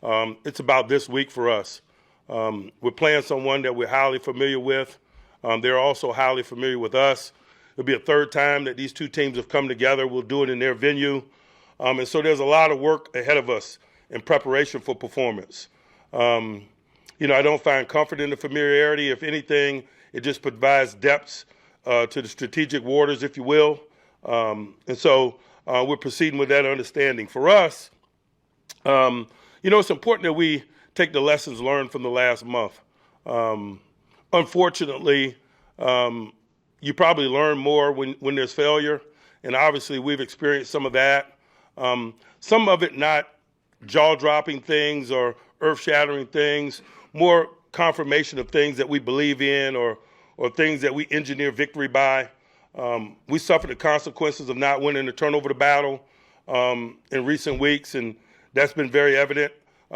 It's about this week for us. We're playing someone that we're highly familiar with. They're also highly familiar with us. It'll be a third time that these two teams have come together. We'll do it in their venue. And so there's a lot of work ahead of us in preparation for performance. I don't find comfort in the familiarity. If anything, it just provides depth to the strategic waters, if you will. And so we're proceeding with that understanding. For us, it's important that we take the lessons learned from the last month. Unfortunately, you probably learn more when there's failure, and obviously we've experienced some of that. Some of it not jaw-dropping things or earth-shattering things, more confirmation of things that we believe in or things that we engineer victory by. We suffered the consequences of not winning the turnover to battle in recent weeks, and that's been very evident.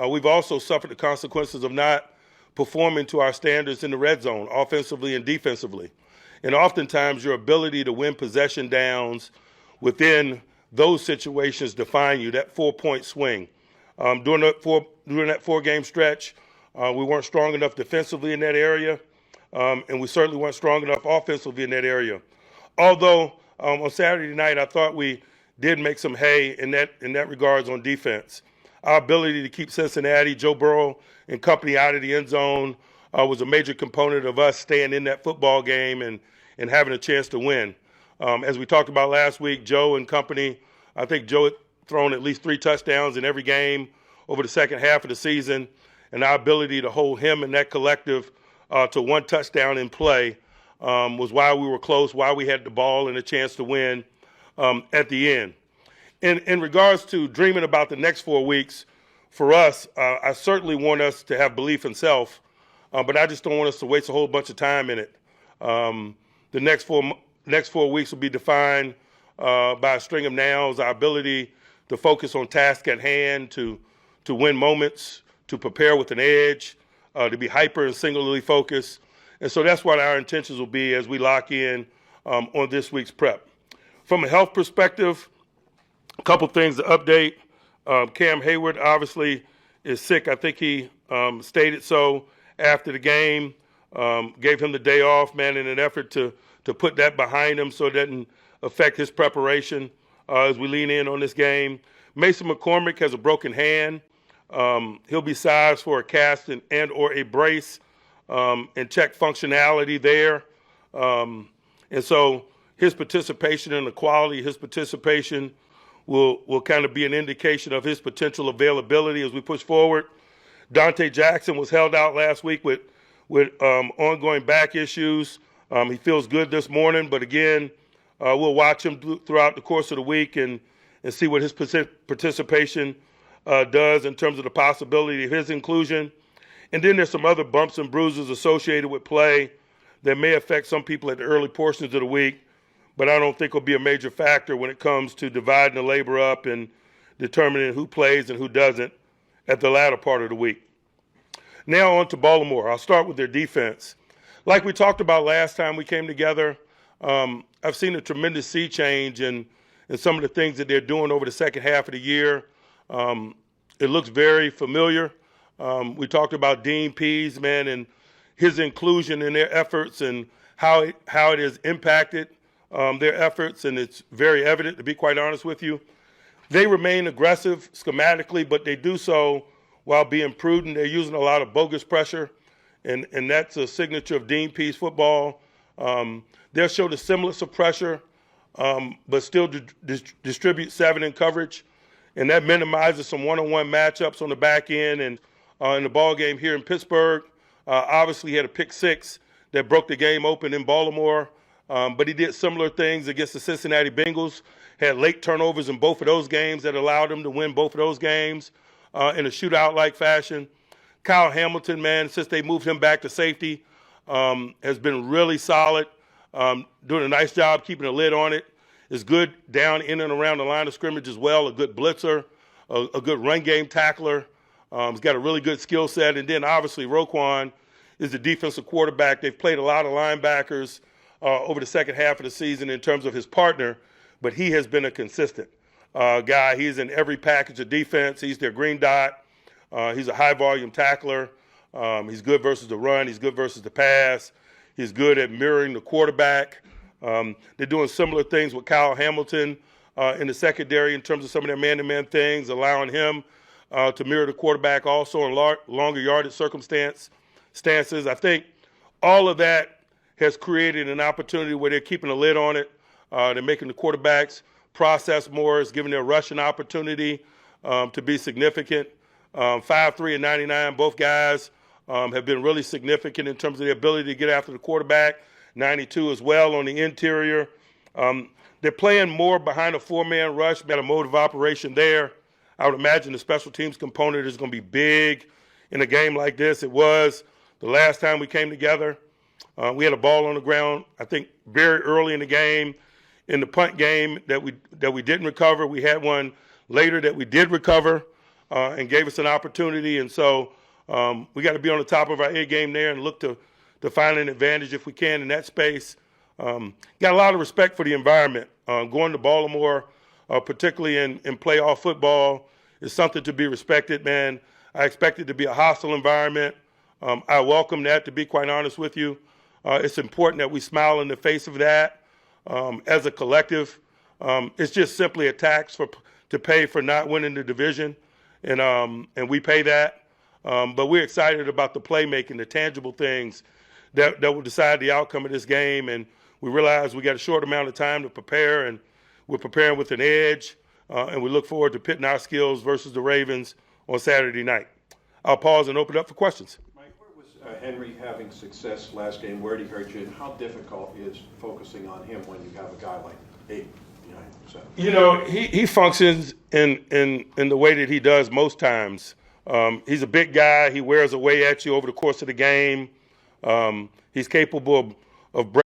We've also suffered the consequences of not performing to our standards in the red zone, offensively and defensively. And oftentimes your ability to win possession downs within those situations define you, that 4-point swing. During that four-game stretch, we weren't strong enough defensively in that area, and we certainly weren't strong enough offensively in that area. Although on Saturday night, I thought we did make some hay in that regards on defense. Our ability to keep Cincinnati, Joe Burrow, and company out of the end zone was a major component of us staying in that football game and having a chance to win. As we talked about last week, Joe and company, I think Joe had thrown at least 3 touchdowns in every game over the second half of the season, and our ability to hold him and that collective to 1 touchdown in play was why we were close, why we had the ball and a chance to win at the end. In regards to dreaming about the next 4 weeks, for us, I certainly want us to have belief in self, but I just don't want us to waste a whole bunch of time in it. The next four weeks will be defined by a string of nows, our ability to focus on task at hand, to win moments, to prepare with an edge, to be hyper and singularly focused. And so that's what our intentions will be as we lock in on this week's prep. From a health perspective, a couple things to update. Cam Hayward obviously is sick. I think he stated so after the game. Gave him the day off, man, in an effort to put that behind him so it doesn't affect his preparation as we lean in on this game. Mason McCormick has a broken hand. He'll be sized for a cast and or a brace and check functionality there. And so his participation and the quality of his participation will kind of be an indication of his potential availability as we push forward. Dante Jackson was held out last week with ongoing back issues. He feels good this morning, but again, we'll watch him throughout the course of the week and see what his participation does in terms of the possibility of his inclusion. And then there's some other bumps and bruises associated with play that may affect some people at the early portions of the week, but I don't think will be a major factor when it comes to dividing the labor up and determining who plays and who doesn't at the latter part of the week. Now on to Baltimore. I'll start with their defense. Like we talked about last time we came together, I've seen a tremendous sea change in some of the things that they're doing over the second half of the year. It looks very familiar. We talked about Dean Pease, man, and his inclusion in their efforts and how it has impacted their efforts, and it's very evident, to be quite honest with you. They remain aggressive schematically, but they do so while being prudent. They're using a lot of bogus pressure, and that's a signature of Dean Pease football. They'll show the semblance of pressure, but still distribute 7 in coverage, and that minimizes some one-on-one matchups on the back end. And in the ball game here in Pittsburgh, obviously he had a pick 6 that broke the game open in Baltimore, but he did similar things against the Cincinnati Bengals, had late turnovers in both of those games that allowed him to win both of those games in a shootout-like fashion. Kyle Hamilton, man, since they moved him back to safety, has been really solid, doing a nice job keeping a lid on it. Is good down in and around the line of scrimmage as well, a good blitzer, a good run game tackler. He's got a really good skill set. And then obviously Roquan is the defensive quarterback. They've played a lot of linebackers over the second half of the season in terms of his partner, but he has been a consistent guy. He's in every package of defense. He's their green dot. He's a high-volume tackler. He's good versus the run. He's good versus the pass. He's good at mirroring the quarterback. They're doing similar things with Kyle Hamilton in the secondary in terms of some of their man-to-man things, allowing him to mirror the quarterback also in longer yardage stances. I think all of that has created an opportunity where they're keeping a lid on it. They're making the quarterbacks process more. It's giving their rushing opportunity to be significant. 5'3" and 99, both guys have been really significant in terms of their ability to get after the quarterback. 92 as well on the interior. They're playing more behind a four-man rush, got a mode of operation there. I would imagine the special teams component is going to be big in a game like this. It was the last time we came together. We had a ball on the ground, I think, very early in the game. In the punt game that we didn't recover, we had one later that we did recover and gave us an opportunity. And so we got to be on the top of our A game there and look to find an advantage if we can in that space. Got a lot of respect for the environment. Going to Baltimore, particularly in playoff football, is something to be respected, man. I expect it to be a hostile environment. I welcome that, to be quite honest with you. It's important that we smile in the face of that as a collective. It's just simply a tax to pay for not winning the division, and we pay that. But we're excited about the playmaking, the tangible things that will decide the outcome of this game. And we realize we got a short amount of time to prepare, and we're preparing with an edge. And we look forward to pitting our skills versus the Ravens on Saturday night. I'll pause and open it up for questions. Mike, where was Henry having success last game? Where did he hurt you? And how difficult is focusing on him when you have a guy like Abe behind him? You know, he functions in the way that he does most times. He's a big guy. He wears away at you over the course of the game. He's capable of